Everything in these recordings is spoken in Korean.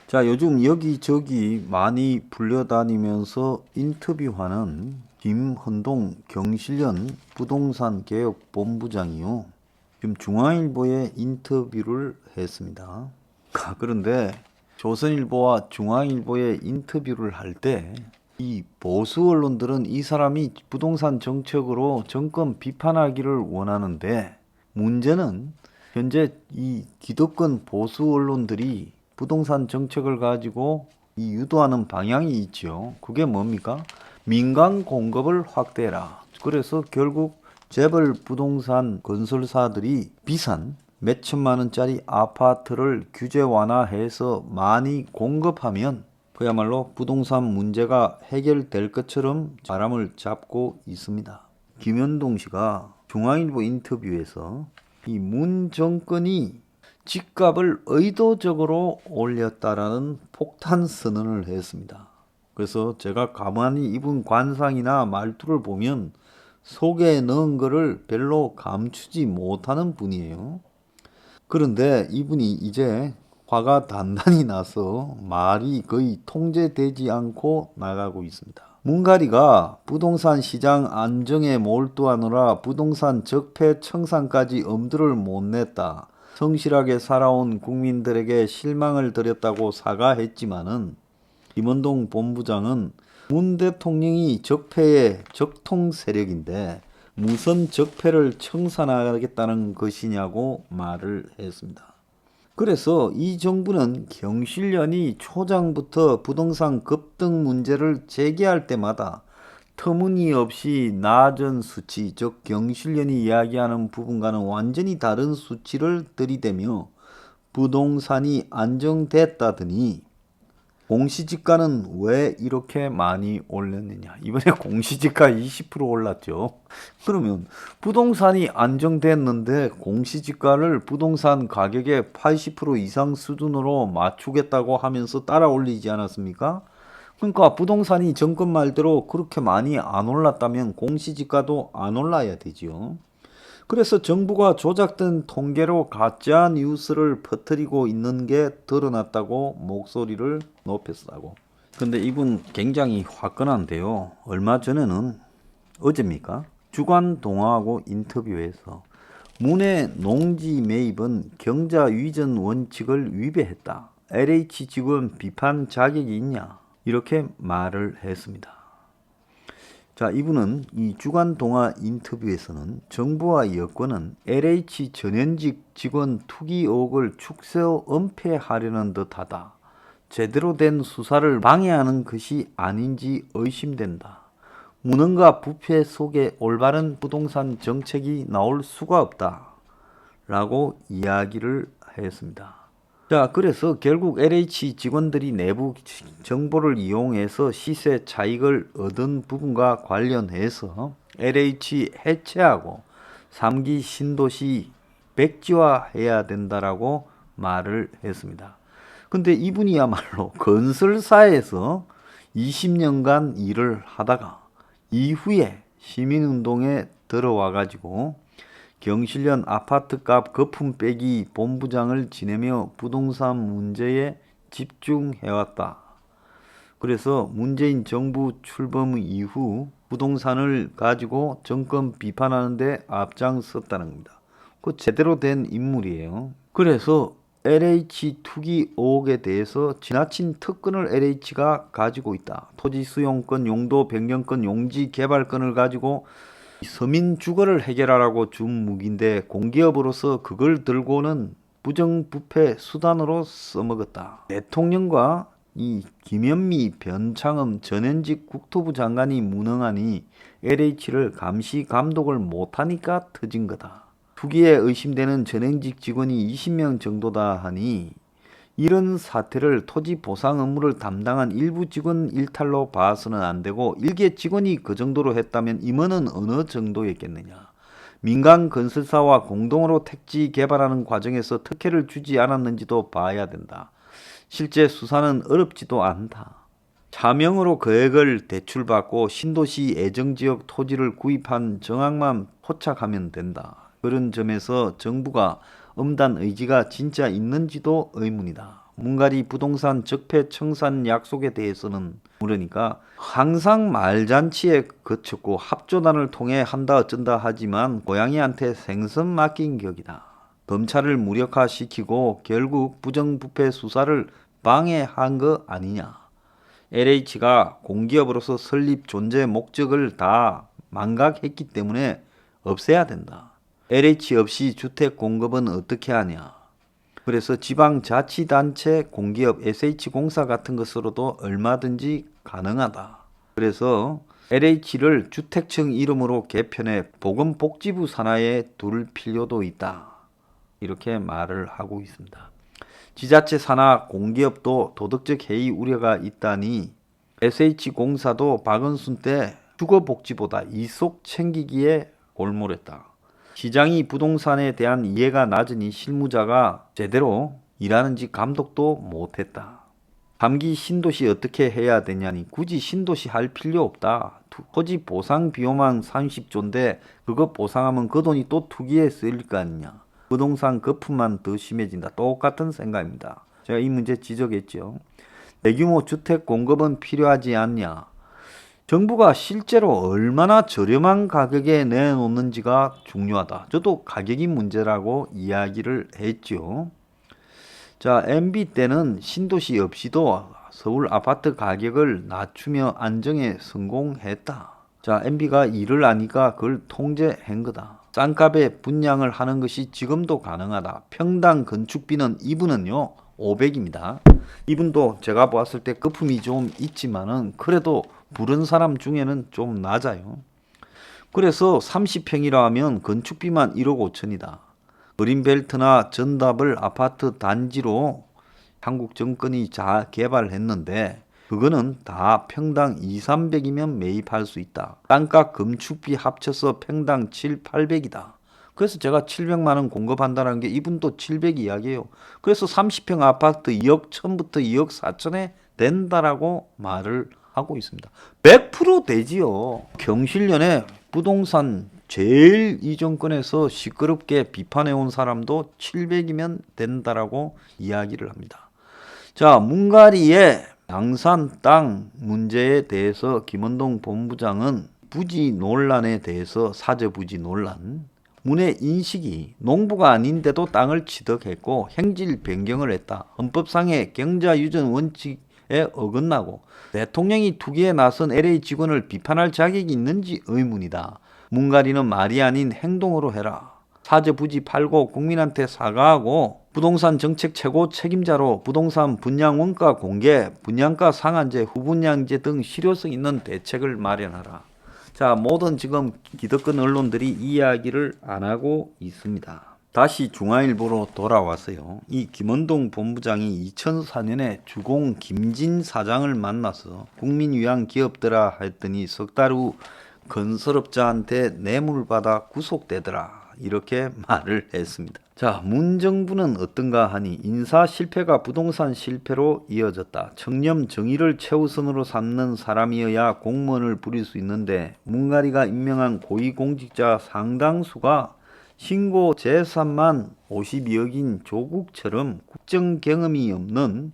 자, 요즘 여기저기 많이 불려다니면서 인터뷰하는 김헌동 경실련 부동산 개혁 본부장이요. 지금 중앙일보에 인터뷰를 했습니다. 그런데 조선일보와 중앙일보에 인터뷰를 할 때 이 보수 언론들은 이 사람이 부동산 정책으로 정권 비판하기를 원하는데, 문제는 현재 이 기득권 보수 언론들이 부동산 정책을 가지고 이 유도하는 방향이 있죠. 그게 뭡니까? 민간 공급을 확대해라. 그래서 결국 재벌 부동산 건설사들이 비싼 몇 천만 원짜리 아파트를 규제 완화해서 많이 공급하면 그야말로 부동산 문제가 해결될 것처럼 바람을 잡고 있습니다. 김현동 씨가 중앙일보 인터뷰에서 이 문 정권이 집값을 의도적으로 올렸다라는 폭탄 선언을 했습니다. 그래서 제가 가만히 이분 관상이나 말투를 보면 속에 넣은 거를 별로 감추지 못하는 분이에요. 그런데 이분이 이제 화가 단단히 나서 말이 거의 통제되지 않고 나가고 있습니다. 문가리가 부동산 시장 안정에 몰두하느라 부동산 적폐 청산까지 엄두를 못 냈다. 성실하게 살아온 국민들에게 실망을 드렸다고 사과했지만은 김헌동 본부장은 문 대통령이 적폐의 적통 세력인데 무슨 적폐를 청산하겠다는 것이냐고 말을 했습니다. 그래서 이 정부는 경실련이 초장부터 부동산 급등 문제를 제기할 때마다 터무니없이 낮은 수치, 즉 경실련이 이야기하는 부분과는 완전히 다른 수치를 들이대며 부동산이 안정됐다더니 공시지가는 왜 이렇게 많이 올랐느냐. 이번에 공시지가 20% 올랐죠. 그러면 부동산이 안정됐는데 공시지가를 부동산 가격의 80% 이상 수준으로 맞추겠다고 하면서 따라 올리지 않았습니까? 그러니까 부동산이 정권 말대로 그렇게 많이 안 올랐다면 공시지가도 안 올라야 되지요. 그래서 정부가 조작된 통계로 가짜 뉴스를 퍼뜨리고 있는 게 드러났다고 목소리를 높였다고. 근데 이분 굉장히 화끈한데요. 얼마 전에는 어제입니까? 주간동아하고 인터뷰에서 문의 농지 매입은 경자 위전 원칙을 위배했다. LH 직원 비판 자격이 있냐? 이렇게 말을 했습니다. 자, 이분은 이 주간동아 인터뷰에서는 정부와 여권은 LH 전현직 직원 투기 의혹을 축소 은폐하려는 듯하다. 제대로 된 수사를 방해하는 것이 아닌지 의심된다. 무능과 부패 속에 올바른 부동산 정책이 나올 수가 없다. 라고 이야기를 했습니다. 자, 그래서 결국 LH 직원들이 내부 정보를 이용해서 시세 차익을 얻은 부분과 관련해서 LH 해체하고 3기 신도시 백지화해야 된다라고 말을 했습니다. 근데 이분이야말로 건설사에서 20년간 일을 하다가 이후에 시민운동에 들어와가지고 경실련 아파트값 거품 빼기 본부장을 지내며 부동산 문제에 집중해왔다. 그래서 문재인 정부 출범 이후 부동산을 가지고 정권 비판하는 데 앞장섰다는 겁니다. 그 제대로 된 인물이에요. 그래서 LH 투기 의혹에 대해서 지나친 특권을 LH가 가지고 있다. 토지 수용권, 용도 변경권, 용지 개발권을 가지고 서민 주거를 해결하라고 준 무기인데 공기업으로서 그걸 들고는 부정부패 수단으로 써먹었다. 대통령과 이 김현미, 변창흠 전현직 국토부 장관이 무능하니 LH를 감시 감독을 못하니까 터진 거다. 투기에 의심되는 전현직 직원이 20명 정도다 하니 이런 사태를 토지 보상 업무를 담당한 일부 직원 일탈로 봐서는 안 되고 일개 직원이 그 정도로 했다면 임원은 어느 정도였겠느냐. 민간 건설사와 공동으로 택지 개발하는 과정에서 특혜를 주지 않았는지도 봐야 된다. 실제 수사는 어렵지도 않다. 차명으로 거액을 대출받고 신도시 애정지역 토지를 구입한 정황만 포착하면 된다. 그런 점에서 정부가 엄단 의지가 진짜 있는지도 의문이다. 문가리 부동산 적폐 청산 약속에 대해서는 물으니까 항상 말잔치에 그쳤고 합조단을 통해 한다 어쩐다 하지만 고양이한테 생선 맡긴 격이다. 검찰을 무력화시키고 결국 부정부패 수사를 방해한 거 아니냐. LH가 공기업으로서 설립 존재 목적을 다 망각했기 때문에 없애야 된다. LH 없이 주택 공급은 어떻게 하냐. 그래서 지방자치단체 공기업 SH공사 같은 것으로도 얼마든지 가능하다. 그래서 LH를 주택청 이름으로 개편해 보건복지부 산하에 둘 필요도 있다. 이렇게 말을 하고 있습니다. 지자체 산하 공기업도 도덕적 해이 우려가 있다니 SH공사도 박원순 때 주거복지보다 이속 챙기기에 골몰했다. 시장이 부동산에 대한 이해가 낮으니 실무자가 제대로 일하는지 감독도 못했다. 감기 신도시 어떻게 해야 되냐니 굳이 신도시 할 필요 없다. 토지 보상 비용만 30조인데 그거 보상하면 그 돈이 또 투기에 쓰일 거 아니냐. 부동산 거품만 더 심해진다. 똑같은 생각입니다. 제가 이 문제 지적했죠. 대규모 주택 공급은 필요하지 않냐. 정부가 실제로 얼마나 저렴한 가격에 내놓는지가 중요하다. 저도 가격이 문제라고 이야기를 했죠. 자, MB 때는 신도시 없이도 서울 아파트 가격을 낮추며 안정에 성공했다. 자, MB가 일을 하니까 그걸 통제한 거다. 싼값에 분양을 하는 것이 지금도 가능하다. 평당 건축비는 이분은요 500입니다. 이분도 제가 봤을 때 거품이 좀 있지만은 그래도 부른 사람 중에는 좀 낮아요. 그래서 30평이라 하면 건축비만 1억 5천이다. 그린벨트나 전답을 아파트 단지로 한국 정권이 개발했는데 그거는 다 평당 2, 300이면 매입할 수 있다. 땅값 건축비 합쳐서 평당 7, 800이다. 그래서 제가 700만 원 공급한다는 게 이분도 700 이야기예요. 그래서 30평 아파트 2억 1천부터 2억 4천에 된다라고 말을 하고 있습니다. 100% 되지요. 경실련의 부동산 제일 이 정권에서 시끄럽게 비판해온 사람도 700이면 된다라고 이야기를 합니다. 자, 문가리의 양산 땅 문제에 대해서 김원동 본부장은 부지 논란에 대해서 사저부지 논란 문의 인식이 농부가 아닌데도 땅을 취득했고 행질 변경을 했다. 헌법상의 경자유전 원칙에 어긋나고 대통령이 투기에 나선 LA 직원을 비판할 자격이 있는지 의문이다. 문가리는 말이 아닌 행동으로 해라. 사저부지 팔고 국민한테 사과하고 부동산 정책 최고 책임자로 부동산 분양 원가 공개, 분양가 상한제, 후분양제 등 실효성 있는 대책을 마련하라. 자, 모든 지금 기득권 언론들이 이야기를 안 하고 있습니다. 다시 중앙일보로 돌아왔어요. 이 김원동 본부장이 2004년에 주공 김진 사장을 만나서 국민 위한 기업들아 했더니 석 달 후 건설업자한테 뇌물받아 구속되더라. 이렇게 말을 했습니다. 자, 문정부는 어떤가 하니 인사 실패가 부동산 실패로 이어졌다. 청렴 정의를 최우선으로 삼는 사람이어야 공무원을 부릴 수 있는데 문가리가 임명한 고위공직자 상당수가 신고 재산만 52억인 조국처럼 국정 경험이 없는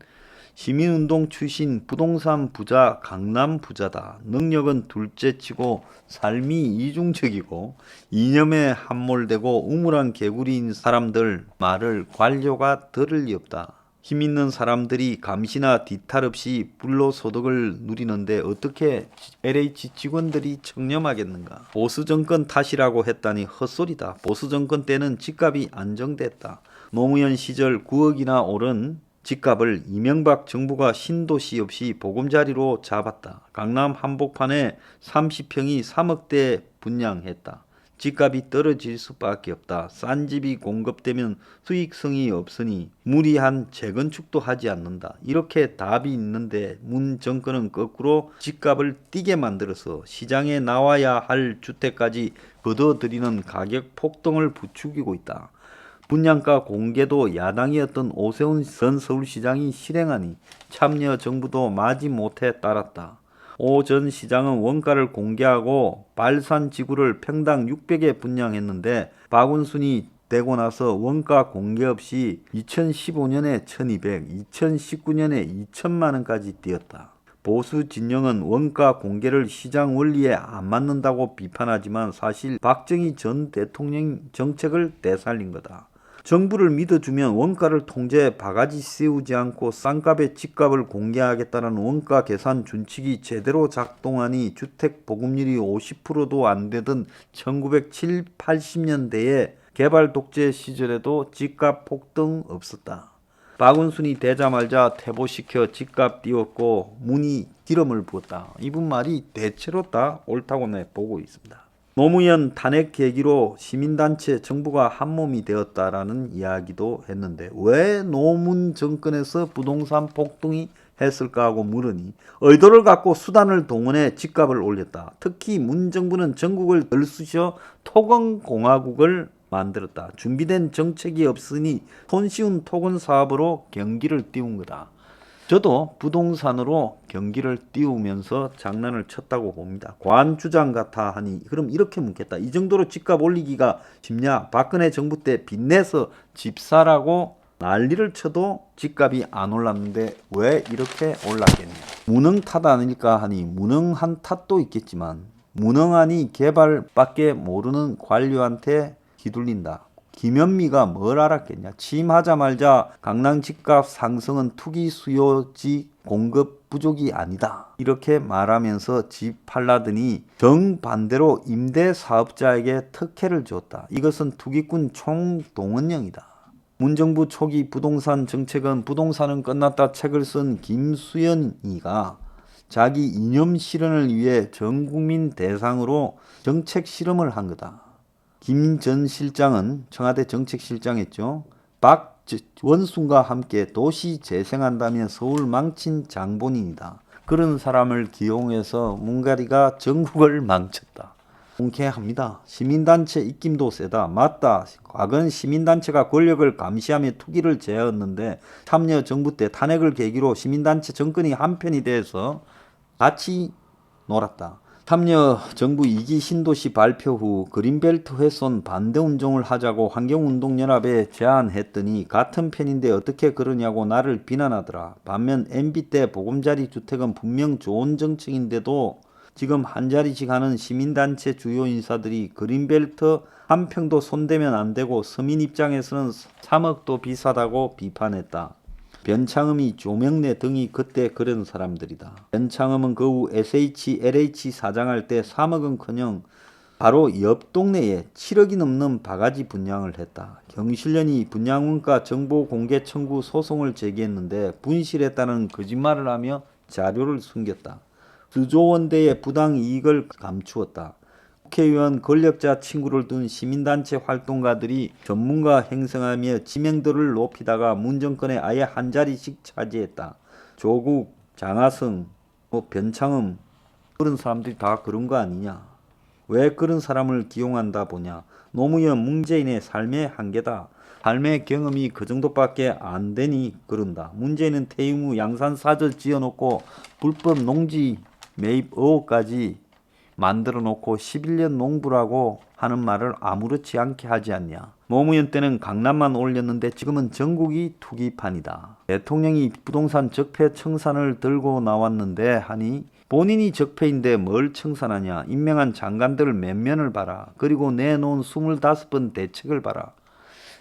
시민운동 출신 부동산 부자 강남 부자다. 능력은 둘째치고 삶이 이중적이고 이념에 함몰되고 우물한 개구리인 사람들 말을 관료가 들을 리 없다. 힘있는 사람들이 감시나 뒤탈 없이 불로소득을 누리는데 어떻게 LH 직원들이 청렴하겠는가. 보수정권 탓이라고 했다니 헛소리다. 보수정권 때는 집값이 안정됐다. 노무현 시절 9억이나 오른 집값을 이명박 정부가 신도시 없이 보금자리로 잡았다. 강남 한복판에 30평이 3억대 분양했다. 집값이 떨어질 수밖에 없다. 싼 집이 공급되면 수익성이 없으니 무리한 재건축도 하지 않는다. 이렇게 답이 있는데 문 정권은 거꾸로 집값을 뛰게 만들어서 시장에 나와야 할 주택까지 걷어들이는 가격 폭등을 부추기고 있다. 분양가 공개도 야당이었던 오세훈 전 서울시장이 실행하니 참여 정부도 마지못해 따랐다. 오 전 시장은 원가를 공개하고 발산지구를 평당 600에 분양했는데 박원순이 되고 나서 원가 공개 없이 2015년에 1200, 2019년에 2천만 원까지 뛰었다. 보수 진영은 원가 공개를 시장 원리에 안 맞는다고 비판하지만 사실 박정희 전 대통령 정책을 되살린 거다. 정부를 믿어주면 원가를 통제해 바가지 씌우지 않고 싼값에 집값을 공개하겠다는 원가 계산 준칙이 제대로 작동하니 주택 보급률이 50%도 안 되던 1970, 80년대에 개발 독재 시절에도 집값 폭등 없었다. 박은순이 되자마자 퇴보시켜 집값 띄웠고 문이 기름을 부었다. 이분 말이 대체로 다 옳다고 내 보고 있습니다. 노무현 탄핵 계기로 시민단체 정부가 한몸이 되었다라는 이야기도 했는데 왜 노문 정권에서 부동산 폭등이 했을까 하고 물으니 의도를 갖고 수단을 동원해 집값을 올렸다. 특히 문 정부는 전국을 들쑤셔 토건공화국을 만들었다. 준비된 정책이 없으니 손쉬운 토건 사업으로 경기를 띄운 거다. 저도 부동산으로 경기를 띄우면서 장난을 쳤다고 봅니다. 과한 주장 같아 하니 그럼 이렇게 묻겠다. 이 정도로 집값 올리기가 쉽냐? 박근혜 정부 때 빚내서 집 사라고 난리를 쳐도 집값이 안 올랐는데 왜 이렇게 올랐겠냐? 무능 탓 아닐까 하니 무능한 탓도 있겠지만 무능하니 개발밖에 모르는 관료한테 휘둘린다. 김현미가 뭘 알았겠냐. 취임하자마자 강남 집값 상승은 투기 수요지 공급 부족이 아니다. 이렇게 말하면서 집 팔라더니 정반대로 임대사업자에게 특혜를 줬다. 이것은 투기꾼 총동원령이다. 문정부 초기 부동산 정책은 부동산은 끝났다 책을 쓴 김수현이가 자기 이념 실현을 위해 전국민 대상으로 정책 실험을 한 거다. 김 전 실장은 청와대 정책실장했죠. 박원순과 함께 도시 재생한다며 서울 망친 장본인이다. 그런 사람을 기용해서 문가리가 전국을 망쳤다. 통쾌합니다. 시민단체 입김도 세다. 맞다. 과거는 시민단체가 권력을 감시하며 투기를 제어했는데 참여정부 때 탄핵을 계기로 시민단체 정권이 한편이 돼서 같이 놀았다. 참여정부 2기 신도시 발표 후 그린벨트 훼손 반대운동을 하자고 환경운동연합에 제안했더니 같은 편인데 어떻게 그러냐고 나를 비난하더라. 반면 MB 때 보금자리 주택은 분명 좋은 정책인데도 지금 한 자리씩 하는 시민단체 주요 인사들이 그린벨트 한 평도 손대면 안 되고 서민 입장에서는 3억도 비싸다고 비판했다. 변창흠이 조명래 등이 그때 그런 사람들이다. 변창흠은 그 후 SH, LH 사장할 때 3억은커녕 바로 옆 동네에 7억이 넘는 바가지 분양을 했다. 경실련이 분양원가 정보 공개 청구 소송을 제기했는데 분실했다는 거짓말을 하며 자료를 숨겼다. 수조 원대의 부당 이익을 감추었다. 국회의원 권력자 친구를 둔 시민단체 활동가들이 전문가 행성하며 지명도를 높이다가 문정권에 아예 한 자리씩 차지했다. 조국, 장하성, 변창흠 그런 사람들이 다 그런 거 아니냐. 왜 그런 사람을 기용한다 보냐. 노무현, 문재인의 삶의 한계다. 삶의 경험이 그 정도밖에 안 되니 그런다. 문재인은 퇴임 후 양산사절 지어놓고 불법 농지 매입 의혹까지 만들어 놓고 11년 농부라고 하는 말을 아무렇지 않게 하지 않냐. 노무현 때는 강남만 올렸는데 지금은 전국이 투기판이다. 대통령이 부동산 적폐 청산을 들고 나왔는데 하니 본인이 적폐인데 뭘 청산하냐. 임명한 장관들 면면을 봐라. 그리고 내놓은 25번 대책을 봐라.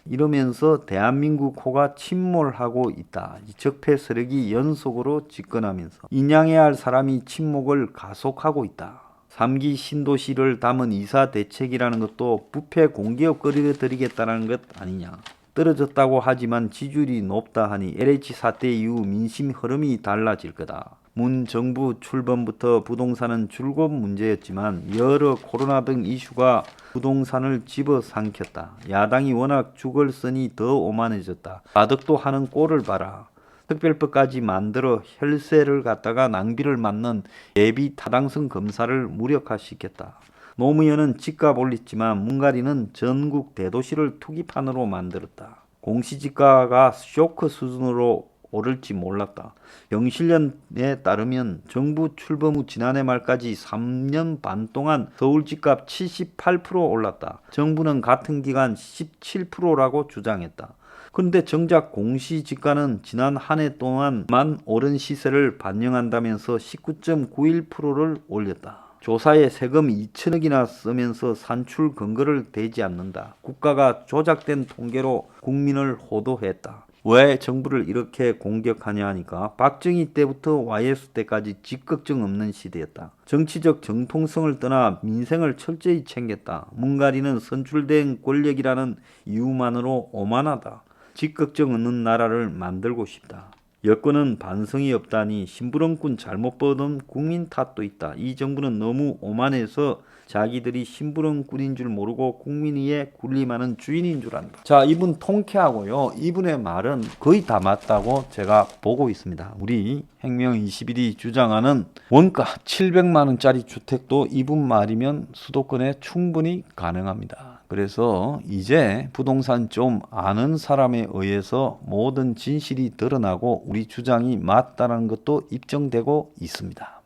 이러면서 대한민국 호가 침몰하고 있다. 이 적폐 세력이 연속으로 집권하면서 인양해야 할 사람이 침묵을 가속하고 있다. 3기 신도시를 담은 이사 대책이라는 것도 부패 공기업 끌어들이겠다는 것 아니냐. 떨어졌다고 하지만 지지율이 높다 하니 LH 사태 이후 민심 흐름이 달라질 거다. 문 정부 출범부터 부동산은 줄곧 문제였지만 여러 코로나 등 이슈가 부동산을 집어삼켰다. 야당이 워낙 죽을 쓰니 더 오만해졌다. 가덕도 하는 꼴을 봐라. 특별법까지 만들어 혈세를 갖다가 낭비를 막는 예비 타당성 검사를 무력화시켰다. 노무현은 집값 올렸지만 문가리는 전국 대도시를 투기판으로 만들었다. 공시지가가 쇼크 수준으로 오를지 몰랐다. 영실련에 따르면 정부 출범 후 지난해 말까지 3년 반 동안 서울 집값 78% 올랐다. 정부는 같은 기간 17%라고 주장했다. 그런데 정작 공시지가는 지난 한 해 동안만 오른 시세를 반영한다면서 19.91%를 올렸다. 조사에 세금 2천억이나 쓰면서 산출 근거를 대지 않는다. 국가가 조작된 통계로 국민을 호도했다. 왜 정부를 이렇게 공격하냐 하니까 박정희 때부터 YS 때까지 직걱정 없는 시대였다. 정치적 정통성을 떠나 민생을 철저히 챙겼다. 문가리는 선출된 권력이라는 이유만으로 오만하다. 직걱정 없는 나라를 만들고 싶다. 여권은 반성이 없다니 심부름꾼 잘못 보던 국민 탓도 있다. 이 정부는 너무 오만해서 자기들이 심부름꾼인 줄 모르고 국민 위에 군림하는 주인인 줄 안다. 자, 이분 통쾌하고요. 이분의 말은 거의 다 맞다고 제가 보고 있습니다. 우리 행명21이 주장하는 원가 700만 원짜리 주택도 이분 말이면 수도권에 충분히 가능합니다. 그래서 이제 부동산 좀 아는 사람에 의해서 모든 진실이 드러나고 우리 주장이 맞다는 것도 입증되고 있습니다.